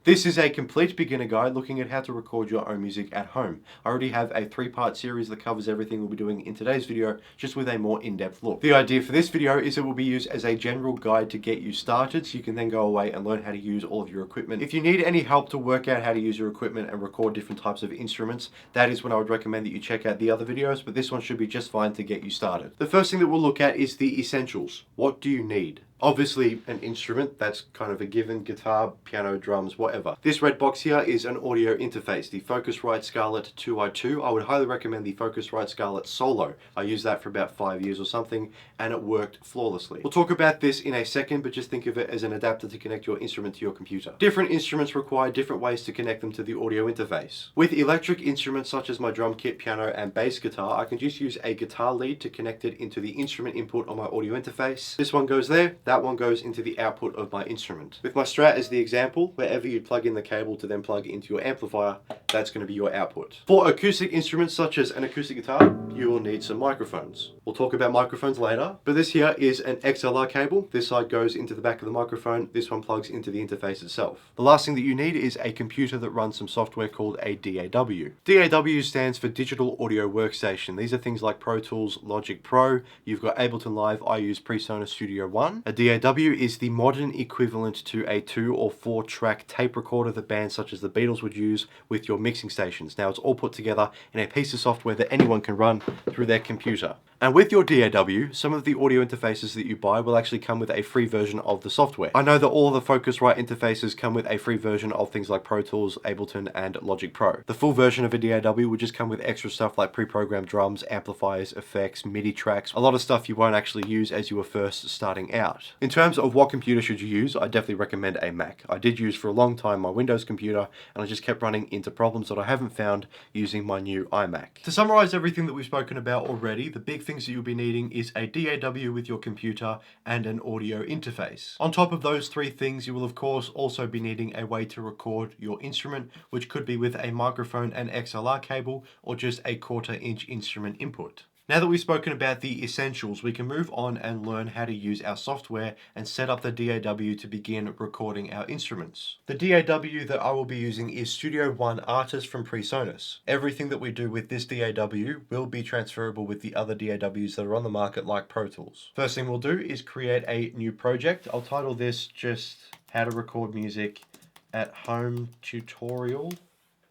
This is a complete beginner guide looking at how to record your own music at home. I already have a 3-part series that covers everything we'll be doing in today's video, just with a more in-depth look. The idea for this video is it will be used as a general guide to get you started, so you can then go away and learn how to use all of your equipment. If you need any help to work out how to use your equipment and record different types of instruments, that is when I would recommend that you check out the other videos, but this one should be just fine to get you started. The first thing that we'll look at is the essentials. What do you need? Obviously an instrument, that's kind of a given: guitar, piano, drums, whatever. This red box here is an audio interface, the Focusrite Scarlett 2i2. I would highly recommend the Focusrite Scarlett Solo. I used that for about 5 years or something, and it worked flawlessly. We'll talk about this in a second, but just think of it as an adapter to connect your instrument to your computer. Different instruments require different ways to connect them to the audio interface. With electric instruments such as my drum kit, piano, and bass guitar, I can just use a guitar lead to connect it into the instrument input on my audio interface. This one goes there. That one goes into the output of my instrument. With my Strat as the example, wherever you plug in the cable to then plug into your amplifier, that's going to be your output. For acoustic instruments such as an acoustic guitar, you will need some microphones. We'll talk about microphones later, but this here is an XLR cable. This side goes into the back of the microphone. This one plugs into the interface itself. The last thing that you need is a computer that runs some software called a DAW. DAW stands for Digital Audio Workstation. These are things like Pro Tools, Logic Pro. You've got Ableton Live. I use PreSonus Studio One. A DAW is the modern equivalent to a 2 or 4 track tape recorder that bands such as the Beatles would use with your mixing stations. Now it's all put together in a piece of software that anyone can run through their computer. And with your DAW, some of the audio interfaces that you buy will actually come with a free version of the software. I know that all the Focusrite interfaces come with a free version of things like Pro Tools, Ableton, and Logic Pro. The full version of a DAW would just come with extra stuff like pre-programmed drums, amplifiers, effects, MIDI tracks, a lot of stuff you won't actually use as you are first starting out. In terms of what computer should you use, I definitely recommend a Mac. I did use for a long time my Windows computer, and I just kept running into problems that I haven't found using my new iMac. To summarize everything that we've spoken about already, the big things that you'll be needing is a DAW with your computer and an audio interface. On top of those 3 things, you will of course also be needing a way to record your instrument, which could be with a microphone and XLR cable, or just a 1/4 inch instrument input. Now that we've spoken about the essentials, we can move on and learn how to use our software and set up the DAW to begin recording our instruments. The DAW that I will be using is Studio One Artist from PreSonus. Everything that we do with this DAW will be transferable with the other DAWs that are on the market, like Pro Tools. First thing we'll do is create a new project. I'll title this just How to Record Music at Home Tutorial.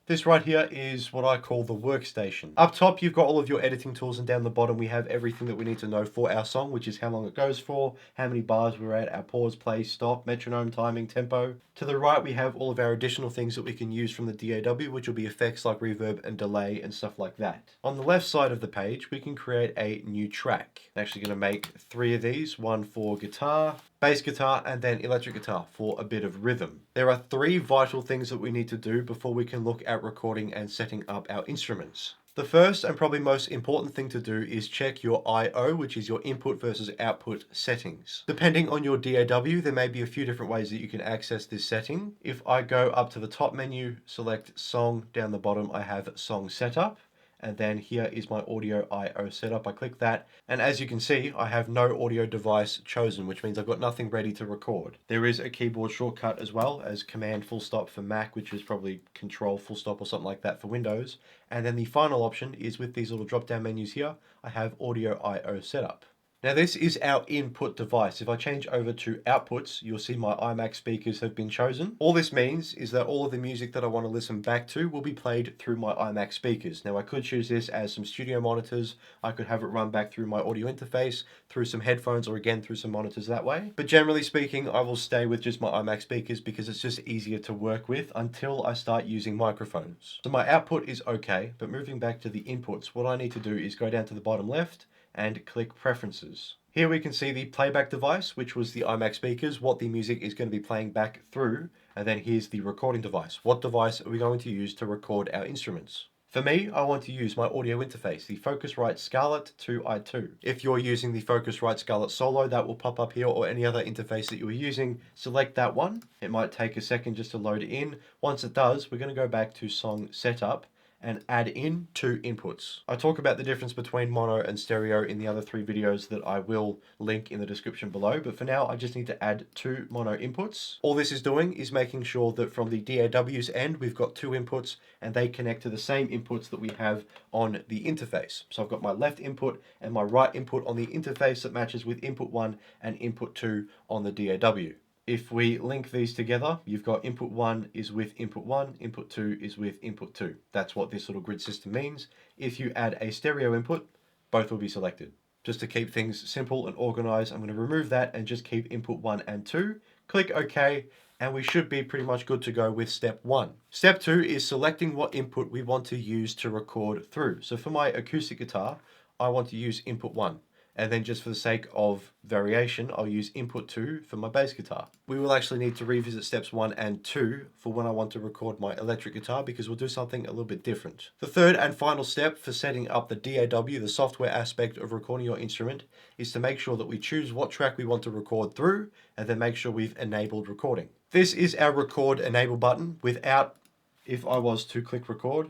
This right here is what I call the workstation. Up top, you've got all of your editing tools, and down the bottom, we have everything that we need to know for our song, which is how long it goes for, how many bars we're at, our pause, play, stop, metronome, timing, tempo. To the right, we have all of our additional things that we can use from the DAW, which will be effects like reverb and delay and stuff like that. On the left side of the page, we can create a new track. I'm actually going to make 3 of these, one for guitar, bass guitar, and then electric guitar for a bit of rhythm. There are 3 vital things that we need to do before we can look at recording and setting up our instruments. The first and probably most important thing to do is check your I/O, which is your input versus output settings. Depending on your DAW, there may be a few different ways that you can access this setting. If I go up to the top menu, select Song, down the bottom I have Song Setup. And then here is my audio I/O setup. I click that, and as you can see, I have no audio device chosen, which means I've got nothing ready to record. There is a keyboard shortcut as well as Command full stop for Mac, which is probably Control full stop or something like that for Windows. And then the final option is with these little drop down menus here, I have audio I/O setup. Now this is our input device. If I change over to outputs, you'll see my iMac speakers have been chosen. All this means is that all of the music that I want to listen back to will be played through my iMac speakers. Now I could choose this as some studio monitors. I could have it run back through my audio interface, through some headphones, or again through some monitors that way. But generally speaking, I will stay with just my iMac speakers because it's just easier to work with until I start using microphones. So my output is okay, but moving back to the inputs, what I need to do is go down to the bottom left and click Preferences. Here we can see the playback device, which was the iMac speakers, what the music is going to be playing back through, and then here's the recording device. What device are we going to use to record our instruments? For me, I want to use my audio interface, the Focusrite Scarlett 2i2. If you're using the Focusrite Scarlett Solo, that will pop up here, or any other interface that you're using. Select that one. It might take a second just to load in. Once it does, we're going to go back to Song Setup, and add in 2 inputs. I talk about the difference between mono and stereo in the other 3 videos that I will link in the description below, but for now I just need to add 2 mono inputs. All this is doing is making sure that from the DAW's end we've got 2 inputs and they connect to the same inputs that we have on the interface. So I've got my left input and my right input on the interface that matches with input 1 and input 2 on the DAW. If we link these together, you've got input 1 is with input 1, input 2 is with input 2. That's what this little grid system means. If you add a stereo input, both will be selected. Just to keep things simple and organized, I'm going to remove that and just keep input 1 and 2. Click OK, and we should be pretty much good to go with step 1. Step 2 is selecting what input we want to use to record through. So for my acoustic guitar, I want to use input 1. And then just for the sake of variation, I'll use input 2 for my bass guitar. We will actually need to revisit steps 1 and 2 for when I want to record my electric guitar, because we'll do something a little bit different. The third and final step for setting up the DAW, the software aspect of recording your instrument, is to make sure that we choose what track we want to record through, and then make sure we've enabled recording. This is our record enable button. Without, if I was to click record,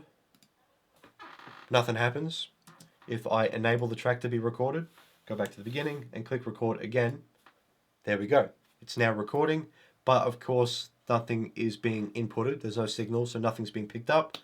nothing happens. If I enable the track to be recorded, go back to the beginning and click record again. There we go. It's now recording, but of course nothing is being inputted. There's no signal, so nothing's being picked up.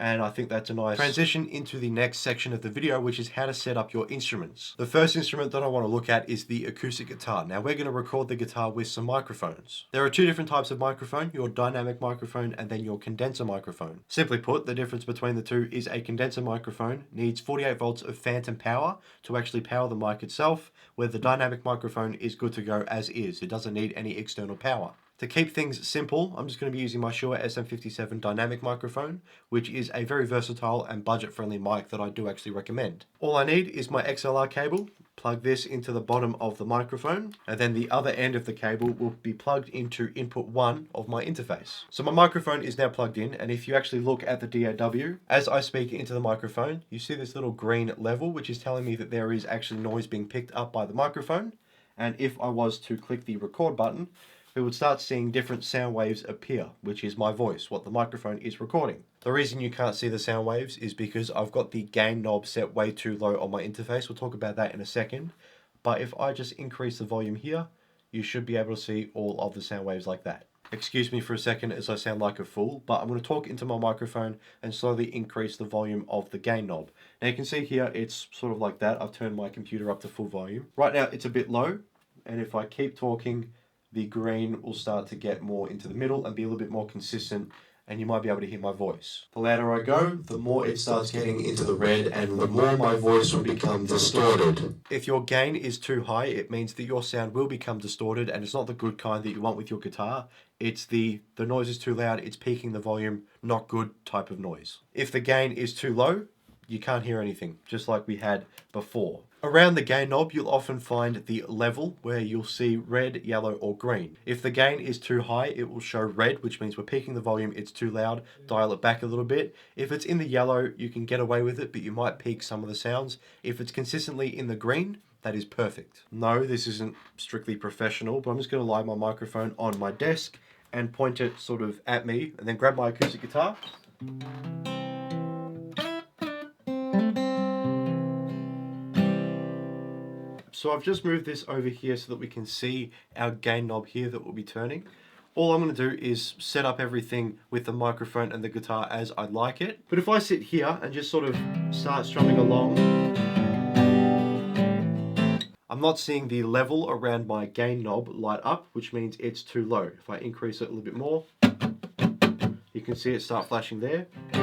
And I think that's a nice transition into the next section of the video, which is how to set up your instruments. The first instrument that I want to look at is the acoustic guitar. Now we're going to record the guitar with some microphones. There are 2 different types of microphone, your dynamic microphone and then your condenser microphone. Simply put, the difference between the 2 is a condenser microphone needs 48 volts of phantom power to actually power the mic itself, where the dynamic microphone is good to go as is. It doesn't need any external power. To keep things simple, I'm just going to be using my Shure SM57 dynamic microphone, which is a very versatile and budget-friendly mic that I do actually recommend. All I need is my XLR cable, plug this into the bottom of the microphone, and then the other end of the cable will be plugged into input 1 of my interface. So my microphone is now plugged in, and if you actually look at the DAW, as I speak into the microphone, you see this little green level, which is telling me that there is actually noise being picked up by the microphone. And if I was to click the record button, we would start seeing different sound waves appear, which is my voice, what the microphone is recording. The reason you can't see the sound waves is because I've got the gain knob set way too low on my interface. We'll talk about that in a second. But if I just increase the volume here, you should be able to see all of the sound waves like that. Excuse me for a second as I sound like a fool, but I'm going to talk into my microphone and slowly increase the volume of the gain knob. Now you can see here it's sort of like that. I've turned my computer up to full volume. Right now it's a bit low, and if I keep talking, the green will start to get more into the middle and be a little bit more consistent, and you might be able to hear my voice. The louder I go, the more it starts getting into the red, and the more my voice will become distorted. If your gain is too high, it means that your sound will become distorted, and it's not the good kind that you want with your guitar. It's the noise is too loud, it's peaking the volume, not good type of noise. If the gain is too low, you can't hear anything, just like we had before. Around the gain knob, you'll often find the level where you'll see red, yellow, or green. If the gain is too high, it will show red, which means we're peaking the volume, it's too loud, dial it back a little bit. If it's in the yellow, you can get away with it, but you might peak some of the sounds. If it's consistently in the green, that is perfect. No, this isn't strictly professional, but I'm just going to lie my microphone on my desk and point it sort of at me, and then grab my acoustic guitar. So I've just moved this over here so that we can see our gain knob here that we'll be turning. All I'm going to do is set up everything with the microphone and the guitar as I'd like it. But if I sit here and just sort of start strumming along, I'm not seeing the level around my gain knob light up, which means it's too low. If I increase it a little bit more, you can see it start flashing there. Maybe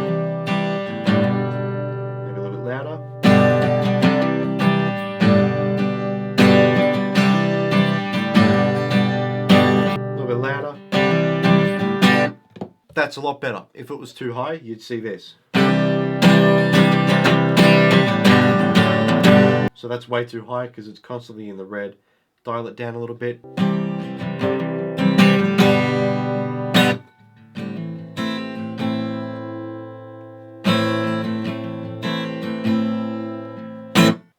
a little bit louder. Louder. That's a lot better. If it was too high, you'd see this. So that's way too high because it's constantly in the red. Dial it down a little bit.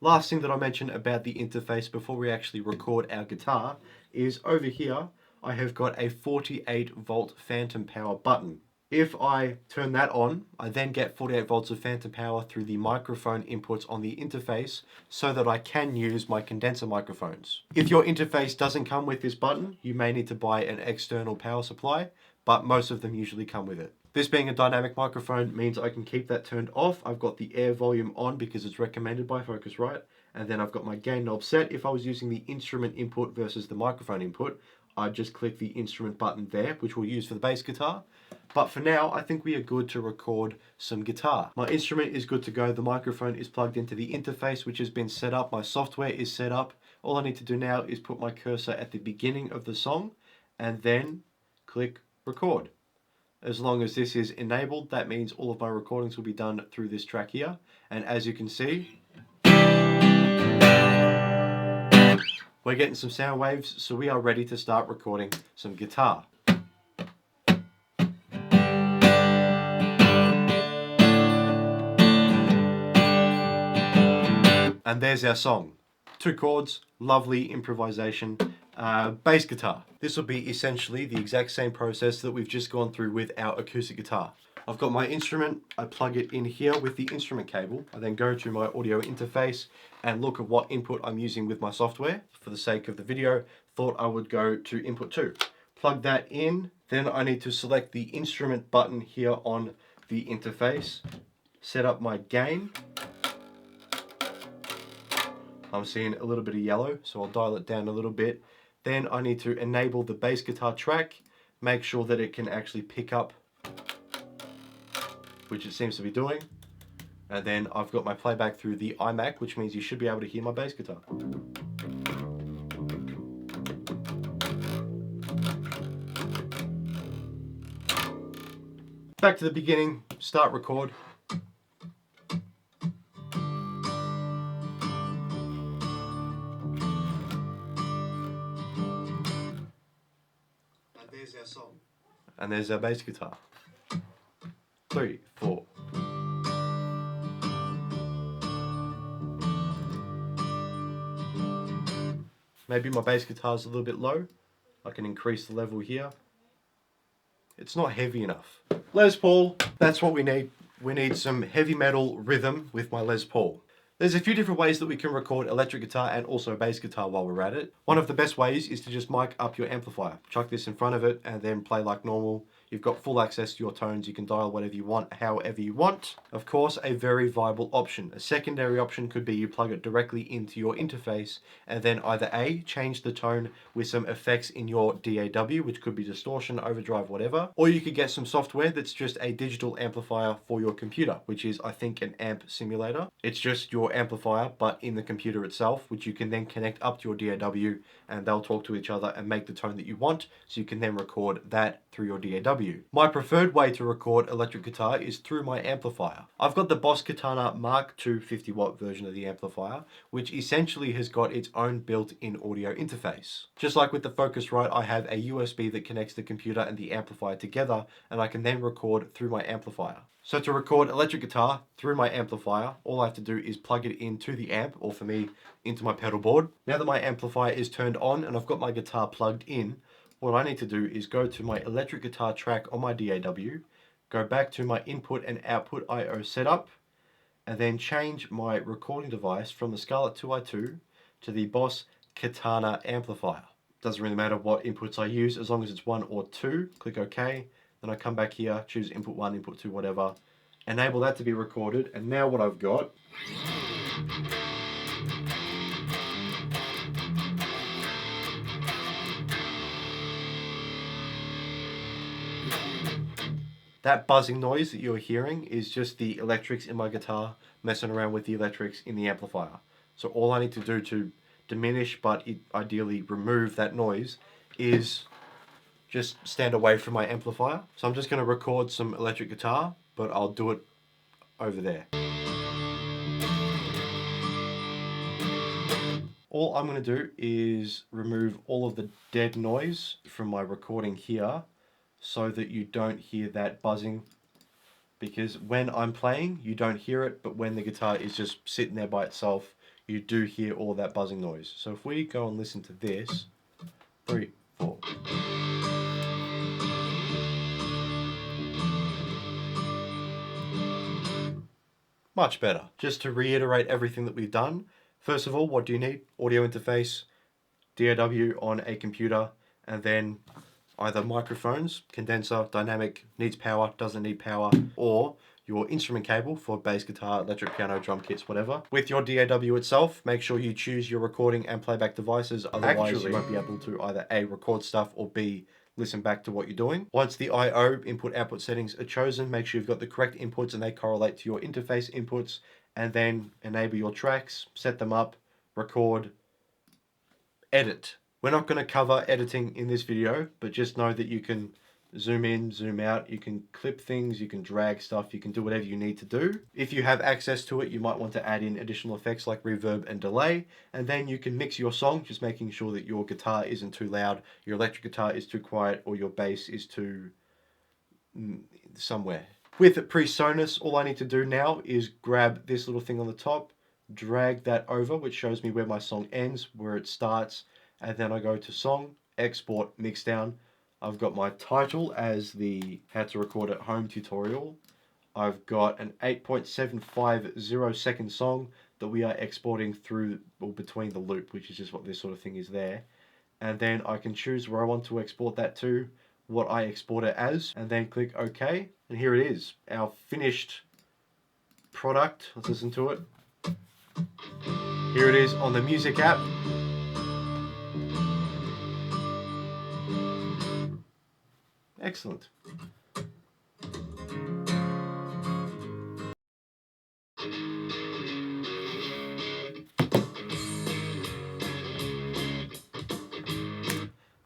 Last thing that I mentioned about the interface before we actually record our guitar is over here I have got a 48 volt phantom power button. If I turn that on, I then get 48 volts of phantom power through the microphone inputs on the interface so that I can use my condenser microphones. If your interface doesn't come with this button, you may need to buy an external power supply, but most of them usually come with it. This being a dynamic microphone means I can keep that turned off. I've got the air volume on because it's recommended by Focusrite, and then I've got my gain knob set. If I was using the instrument input versus the microphone input, I'd just click the instrument button there, which we'll use for the bass guitar. But for now, I think we are good to record some guitar. My instrument is good to go. The microphone is plugged into the interface, which has been set up. My software is set up. All I need to do now is put my cursor at the beginning of the song and then click record. As long as this is enabled, that means all of my recordings will be done through this track here. And as you can see, we're getting some sound waves, so we are ready to start recording some guitar. And there's our song. 2 chords, lovely improvisation, bass guitar. This will be essentially the exact same process that we've just gone through with our acoustic guitar. I've got my instrument, I plug it in here with the instrument cable. I then go to my audio interface and look at what input I'm using with my software. For the sake of the video, thought I would go to input 2. Plug that in, then I need to select the instrument button here on the interface, set up my gain. I'm seeing a little bit of yellow, so I'll dial it down a little bit. Then I need to enable the bass guitar track, make sure that it can actually pick up, which it seems to be doing. And then I've got my playback through the iMac, which means you should be able to hear my bass guitar. Back to the beginning, start record. There's our song. And there's our bass guitar. 3, 4. Maybe my bass guitar's a little bit low. I can increase the level here. It's not heavy enough. Les Paul, that's what we need. We need some heavy metal rhythm with my Les Paul. There's a few different ways that we can record electric guitar and also bass guitar while we're at it. One of the best ways is to just mic up your amplifier. Chuck this in front of it and then play like normal. You've got full access to your tones. You can dial whatever you want, however you want. Of course, a very viable option. A secondary option could be you plug it directly into your interface and then either A, change the tone with some effects in your DAW, which could be distortion, overdrive, whatever. Or you could get some software that's just a digital amplifier for your computer, which is, I think, an amp simulator. It's just your amplifier, but in the computer itself, which you can then connect up to your DAW and they'll talk to each other and make the tone that you want, so you can then record that through your DAW. My preferred way to record electric guitar is through my amplifier. I've got the Boss Katana Mark II 50 watt version of the amplifier, which essentially has got its own built-in audio interface. Just like with the Focusrite, I have a USB that connects the computer and the amplifier together, and I can then record through my amplifier. So to record electric guitar through my amplifier, all I have to do is plug it into the amp, or for me, into my pedal board. Now that my amplifier is turned on and I've got my guitar plugged in, what I need to do is go to my electric guitar track on my DAW, go back to my input and output I/O setup, and then change my recording device from the Scarlett 2i2 to the Boss Katana amplifier. Doesn't really matter what inputs I use, as long as it's 1 or 2. Click OK. Then I come back here, choose input 1, input 2, whatever. Enable that to be recorded, and now what I've got that buzzing noise that you're hearing is just the electrics in my guitar messing around with the electrics in the amplifier. So all I need to do to diminish, but ideally remove that noise, is just stand away from my amplifier. So I'm just going to record some electric guitar, but I'll do it over there. All I'm going to do is remove all of the dead noise from my recording here, so that you don't hear that buzzing, because when I'm playing you don't hear it, but when the guitar is just sitting there by itself you do hear all that buzzing noise. So if we go and listen to this, 3, 4. much better. Just to reiterate everything that we've done, first of all, what do you need? Audio interface, DAW on a computer, and then either microphones, condenser, dynamic, needs power, doesn't need power, or your instrument cable for bass guitar, electric piano, drum kits, whatever. With your DAW itself, make sure you choose your recording and playback devices, otherwise you won't be able to either A, record stuff, or B, listen back to what you're doing. Once the I/O input-output settings are chosen, make sure you've got the correct inputs and they correlate to your interface inputs, and then enable your tracks, set them up, record, edit. We're not going to cover editing in this video, but just know that you can zoom in, zoom out, you can clip things, you can drag stuff, you can do whatever you need to do. If you have access to it, you might want to add in additional effects like reverb and delay, and then you can mix your song, just making sure that your guitar isn't too loud, your electric guitar is too quiet, or your bass is too somewhere. With PreSonus, all I need to do now is grab this little thing on the top, drag that over, which shows me where my song ends, where it starts, and then I go to Song, Export, Mixdown. I've got my title as the How to Record at Home tutorial. I've got an 8.750 second song that we are exporting through or between the loop, which is just what this sort of thing is there. And then I can choose where I want to export that to, what I export it as, and then click OK. And here it is, our finished product. Let's listen to it. Here it is on the music app. Excellent.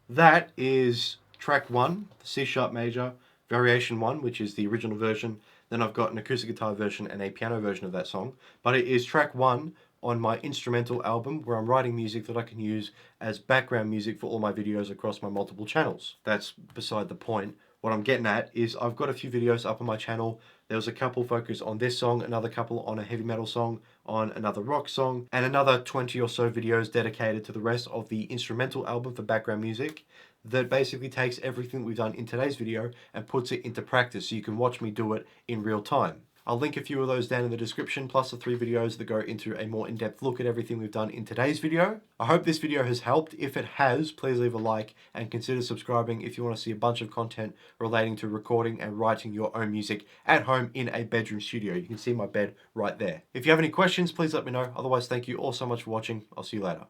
That is track 1, the C sharp major, variation 1, which is the original version. Then I've got an acoustic guitar version and a piano version of that song. But it is track 1 on my instrumental album where I'm writing music that I can use as background music for all my videos across my multiple channels. That's beside the point. What I'm getting at is I've got a few videos up on my channel. There was a couple focused on this song, another couple on a heavy metal song, on another rock song, and another 20 or so videos dedicated to the rest of the instrumental album for background music that basically takes everything we've done in today's video and puts it into practice so you can watch me do it in real time. I'll link a few of those down in the description, plus the 3 videos that go into a more in-depth look at everything we've done in today's video. I hope this video has helped. If it has, please leave a like and consider subscribing if you want to see a bunch of content relating to recording and writing your own music at home in a bedroom studio. You can see my bed right there. If you have any questions, please let me know. Otherwise, thank you all so much for watching. I'll see you later.